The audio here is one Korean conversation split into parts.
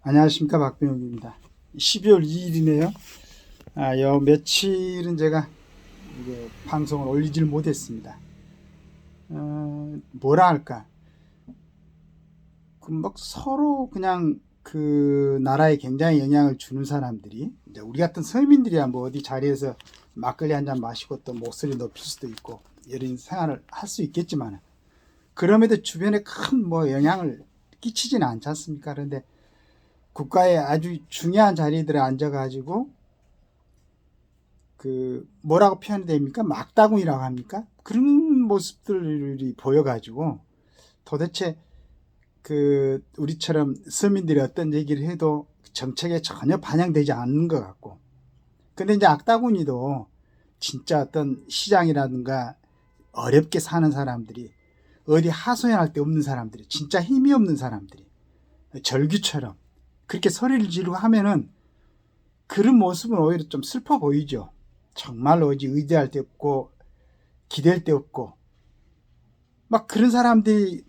안녕하십니까, 박병욱입니다. 12월 2일이네요. 요 며칠은 제가 이게 방송을 올리질 못했습니다. 뭐라 할까? 막 서로 그냥 그 나라에 굉장히 영향을 주는 사람들이, 이제 우리 같은 서민들이야 뭐 어디 자리에서 막걸리 한 잔 마시고 또 목소리 높일 수도 있고 이런 생활을 할 수 있겠지만, 그럼에도 주변에 큰 뭐 영향을 끼치지는 않지 않습니까? 그런데 국가의 아주 중요한 자리들에 앉아가지고 그 뭐라고 표현이 됩니까? 막다군이라고 합니까? 그런 모습들이 보여가지고 도대체 그 우리처럼 서민들이 어떤 얘기를 해도 정책에 전혀 반영되지 않는 것 같고, 근데 이제 악다구니도 진짜 어떤 시장이라든가 어렵게 사는 사람들이, 어디 하소연할 데 없는 사람들이, 진짜 힘이 없는 사람들이 절규처럼 그렇게 소리를 지르고 하면은 그런 모습은 오히려 좀 슬퍼 보이죠. 정말로 어디 의지할 데 없고 기댈 데 없고 막 그런 사람들이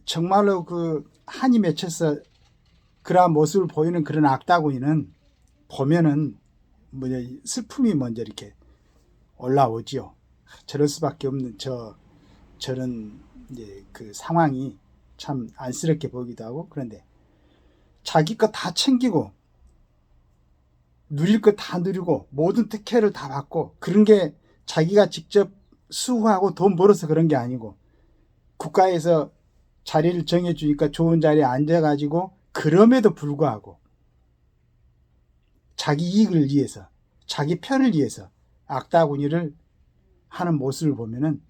정말로 그 한이 맺혀서 그러한 모습을 보이는 그런 악다구이는 보면은 뭐냐 슬픔이 먼저 이렇게 올라오지요. 저럴 수밖에 없는 저런 이제 그 상황이 참 안쓰럽게 보기도 하고, 그런데 자기 거 다 챙기고 누릴 거 다 누리고 모든 특혜를 다 받고, 그런 게 자기가 직접 수고하고 돈 벌어서 그런 게 아니고 국가에서 자리를 정해주니까 좋은 자리에 앉아가지고, 그럼에도 불구하고 자기 이익을 위해서 자기 편을 위해서 악다구니를 하는 모습을 보면은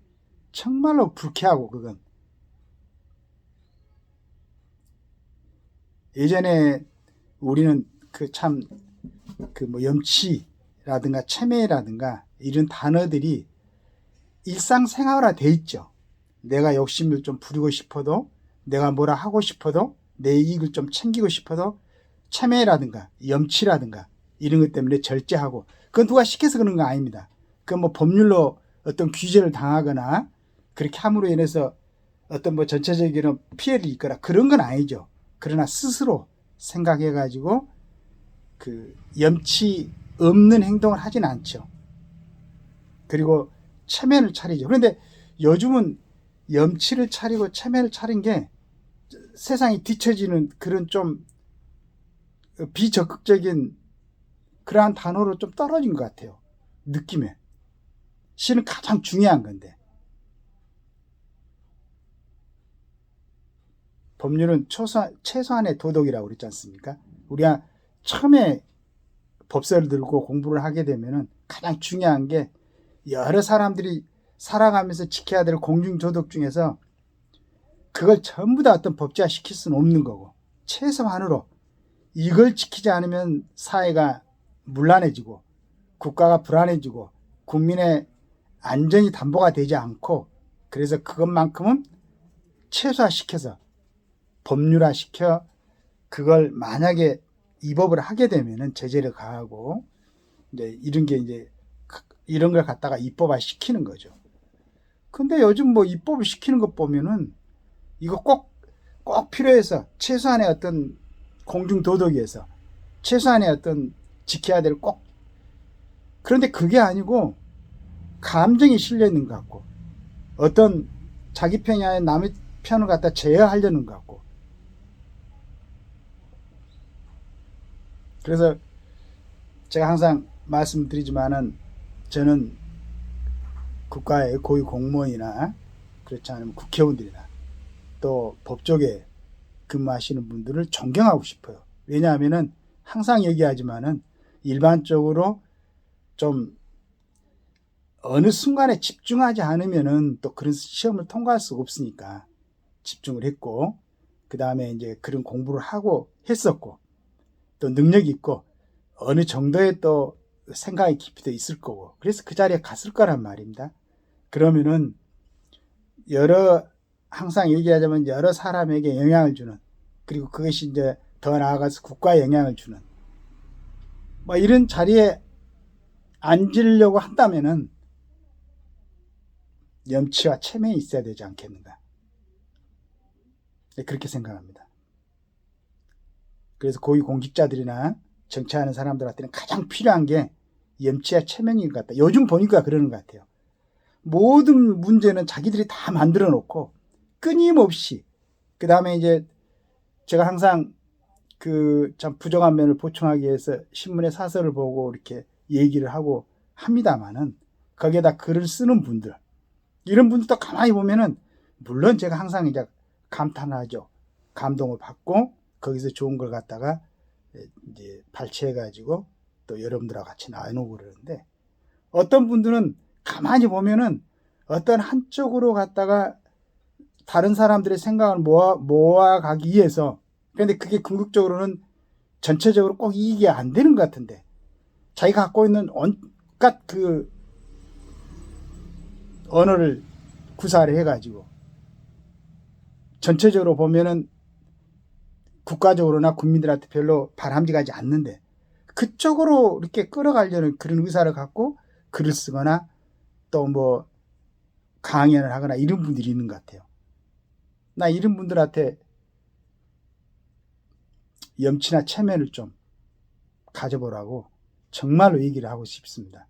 정말로 불쾌하고, 그건 예전에 우리는 그 참 그 뭐 염치라든가 체매라든가 이런 단어들이 일상생활화 돼 있죠. 내가 욕심을 좀 부리고 싶어도, 내가 뭐라 하고 싶어도, 내 이익을 좀 챙기고 싶어도 체매라든가 염치라든가 이런 것 때문에 절제하고, 그건 누가 시켜서 그런 거 아닙니다. 그건 뭐 법률로 어떤 규제를 당하거나 그렇게 함으로 인해서 어떤 뭐 전체적인 피해를 입거나 그런 건 아니죠. 그러나 스스로 생각해 가지고 그 염치 없는 행동을 하진 않죠. 그리고 체면을 차리죠. 그런데 요즘은 염치를 차리고 체면을 차린 게 세상이 뒤처지는 그런 좀 비적극적인 그러한 단어로 좀 떨어진 것 같아요. 느낌에. 실은 가장 중요한 건데. 법률은 최소한의 도덕이라고 그랬지 않습니까? 우리가 처음에 법서를 들고 공부를 하게 되면은 가장 중요한 게, 여러 사람들이 살아가면서 지켜야 될 공중도덕 중에서 그걸 전부 다 어떤 법제화 시킬 수는 없는 거고, 최소한으로 이걸 지키지 않으면 사회가 문란해지고 국가가 불안해지고 국민의 안전이 담보가 되지 않고, 그래서 그것만큼은 최소화시켜서 법률화시켜, 그걸 만약에 위법을 하게 되면은 제재를 가하고, 이제 이런 게 이제 이런 걸 갖다가 입법화 시키는 거죠. 근데 요즘 뭐 입법을 시키는 것 보면은 이거 꼭 필요해서 최소한의 어떤 공중 도덕에서 최소한의 어떤 지켜야 될 꼭, 그런데 그게 아니고 감정이 실려 있는 것 같고, 어떤 자기 편이 아니라 남의 편을 갖다 제어하려는 것 같고, 그래서 제가 항상 말씀드리지만은 저는 국가의 고위 공무원이나 그렇지 않으면 국회의원들이나 또 법조계 근무하시는 분들을 존경하고 싶어요. 왜냐하면은 항상 얘기하지만은 일반적으로 좀 어느 순간에 집중하지 않으면은 또 그런 시험을 통과할 수가 없으니까 집중을 했고, 그 다음에 이제 그런 공부를 하고 했었고, 또 능력이 있고 어느 정도의 또 생각의 깊이도 있을 거고, 그래서 그 자리에 갔을 거란 말입니다. 그러면은 항상 얘기하자면 여러 사람에게 영향을 주는, 그리고 그것이 이제 더 나아가서 국가에 영향을 주는 뭐 이런 자리에 앉으려고 한다면은 염치와 체면이 있어야 되지 않겠는가, 그렇게 생각합니다. 그래서 고위공직자들이나 정치하는 사람들한테는 가장 필요한 게 염치와 체면인 것 같다. 요즘 보니까 그러는 것 같아요. 모든 문제는 자기들이 다 만들어 놓고 끊임없이, 그 다음에 이제 제가 항상 그 참 부정한 면을 보충하기 위해서 신문에 사설을 보고 이렇게 얘기를 하고 합니다만은, 거기에다 글을 쓰는 분들, 이런 분들도 가만히 보면은 물론 제가 항상 이제 감탄하죠. 감동을 받고 거기서 좋은 걸 갖다가 이제 발췌해 가지고 또 여러분들하고 같이 나누고 그러는데, 어떤 분들은 가만히 보면은 어떤 한쪽으로 갖다가 다른 사람들의 생각을 모아가기 위해서, 그런데 그게 궁극적으로는 전체적으로 꼭 이익이 안 되는 것 같은데, 자기가 갖고 있는 온갖 그 언어를 구사를 해가지고 전체적으로 보면은 국가적으로나 국민들한테 별로 바람직하지 않는데, 그쪽으로 이렇게 끌어가려는 그런 의사를 갖고 글을 쓰거나 또 뭐 강연을 하거나 이런 분들이 있는 것 같아요. 나 이런 분들한테 염치나 체면을 좀 가져보라고 정말로 얘기를 하고 싶습니다.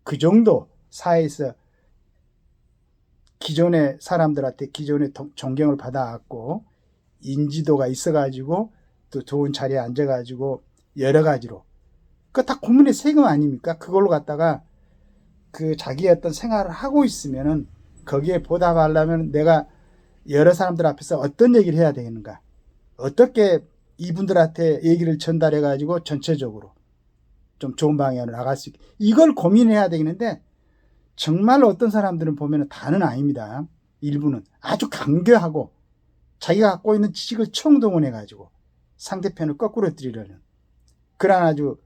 그 정도 사회에서 기존의 사람들한테 기존의 존경을 받아왔고 인지도가 있어가지고 또 좋은 자리에 앉아가지고 여러 가지로, 그 다 국민의 세금 아닙니까? 그걸로 갖다가 그 자기의 어떤 생활을 하고 있으면은 거기에 보답하려면 내가 여러 사람들 앞에서 어떤 얘기를 해야 되겠는가, 어떻게 이분들한테 얘기를 전달해 가지고 전체적으로 좀 좋은 방향으로 나갈 수 있게, 이걸 고민해야 되겠는데, 정말로 어떤 사람들은 보면 다는 아닙니다. 일부는 아주 강교하고 자기가 갖고 있는 지식을 총동원해 가지고 상대편을 거꾸로 뜨리려는 그런 아주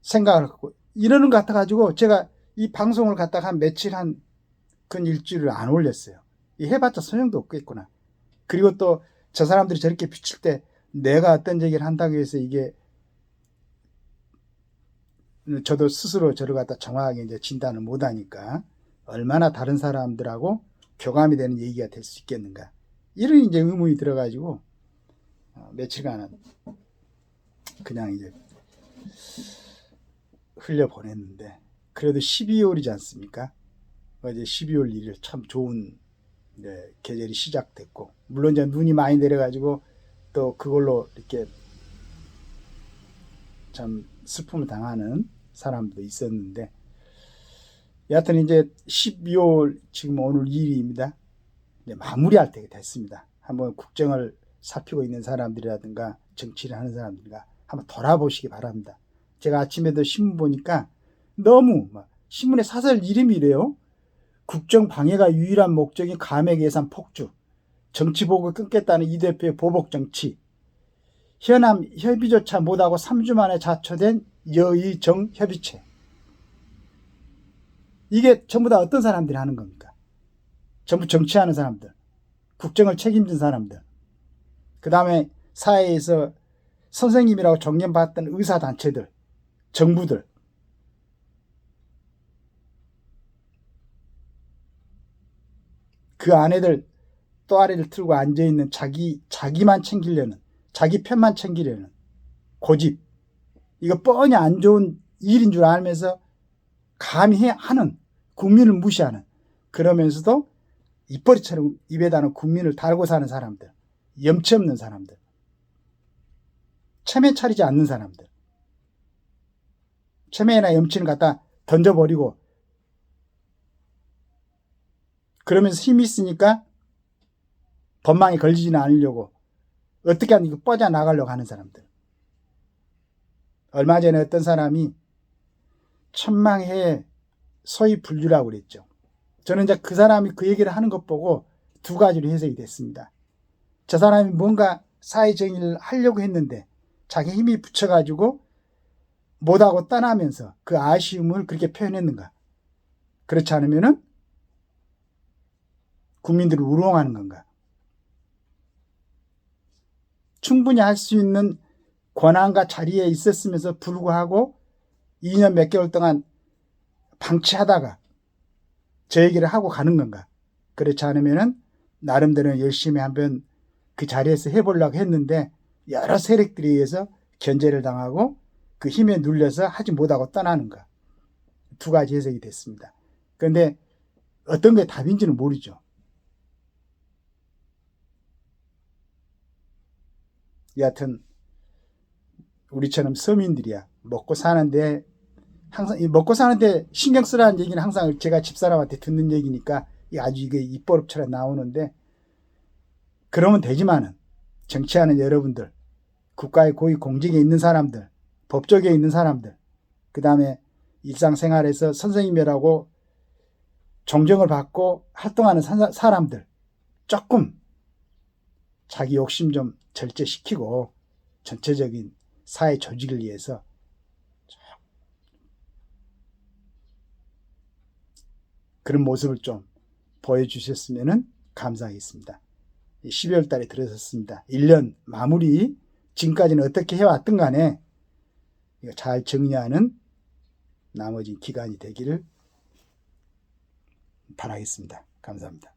생각을 갖고 이러는 것 같아 가지고, 제가 이 방송을 갖다가 한 며칠, 한 근 일주일을 안 올렸어요. 이 해봤자 소용도 없겠구나. 그리고 또 저 사람들이 저렇게 비칠 때 내가 어떤 얘기를 한다고 해서 이게, 저도 스스로 저를 갖다 정확하게 이제 진단을 못하니까 얼마나 다른 사람들하고 교감이 되는 얘기가 될 수 있겠는가, 이런 이제 의문이 들어가지고 며칠간은 그냥 이제 흘려 보냈는데, 그래도 12월이지 않습니까? 어제 12월 1일 참 좋은 계절이 시작됐고, 물론 이제 눈이 많이 내려가지고 또 그걸로 이렇게 참 슬픔을 당하는 사람도 있었는데, 여하튼 이제 12월 지금 오늘 2일입니다. 마무리할 때가 됐습니다. 한번 국정을 살피고 있는 사람들이라든가 정치를 하는 사람들과 한번 돌아보시기 바랍니다. 제가 아침에도 신문 보니까 너무 신문에 사설 이름이 이래요. 국정 방해가 유일한 목적인 감액 예산 폭주, 정치복을 끊겠다는 이 대표의 보복 정치, 현안 협의조차 못하고 3주 만에 자초된 여의정 협의체. 이게 전부 다 어떤 사람들이 하는 겁니까? 전부 정치하는 사람들, 국정을 책임진 사람들, 그 다음에 사회에서 선생님이라고 존경받던 의사단체들, 정부들, 그 아내들 또아래를 틀고 앉아있는 자기만 챙기려는, 자기 편만 챙기려는 고집, 이거 뻔히 안 좋은 일인 줄 알면서 감히 하는, 국민을 무시하는, 그러면서도 입버릇처럼 입에다는 국민을 달고 사는 사람들, 염치 없는 사람들, 체면 차리지 않는 사람들, 체면이나 염치는 갖다 던져버리고 그러면서 힘이 있으니까 법망에 걸리지는 않으려고 어떻게 하는 이거 뻗어나가려고 하는 사람들. 얼마 전에 어떤 사람이 천망해 소위 분류라고 그랬죠. 저는 이제 그 사람이 그 얘기를 하는 것 보고 두 가지로 해석이 됐습니다. 저 사람이 뭔가 사회정의를 하려고 했는데 자기 힘이 붙여가지고 못하고 떠나면서 그 아쉬움을 그렇게 표현했는가? 그렇지 않으면은 국민들을 우롱하는 건가? 충분히 할 수 있는 권한과 자리에 있었으면서 불구하고 2년 몇 개월 동안 방치하다가 저 얘기를 하고 가는 건가? 그렇지 않으면은 나름대로 열심히 한번 그 자리에서 해보려고 했는데 여러 세력들에 의해서 견제를 당하고 그 힘에 눌려서 하지 못하고 떠나는가. 두 가지 해석이 됐습니다. 그런데 어떤 게 답인지는 모르죠. 여하튼 우리처럼 서민들이야 먹고 사는데 항상 먹고 사는데 신경 쓰라는 얘기는 항상 제가 집사람한테 듣는 얘기니까 아주 이게 입버릇처럼 나오는데, 그러면 되지만은 정치하는 여러분들, 국가의 고위 공직에 있는 사람들, 법조계에 있는 사람들, 그 다음에 일상생활에서 선생님이라고 존경을 받고 활동하는 사람들, 조금 자기 욕심 좀 절제시키고 전체적인 사회 조직을 위해서 그런 모습을 좀 보여주셨으면 감사하겠습니다. 12월 달에 들어섰습니다. 1년 마무리, 지금까지는 어떻게 해왔든 간에 잘 정리하는 나머지 기간이 되기를 바라겠습니다. 감사합니다.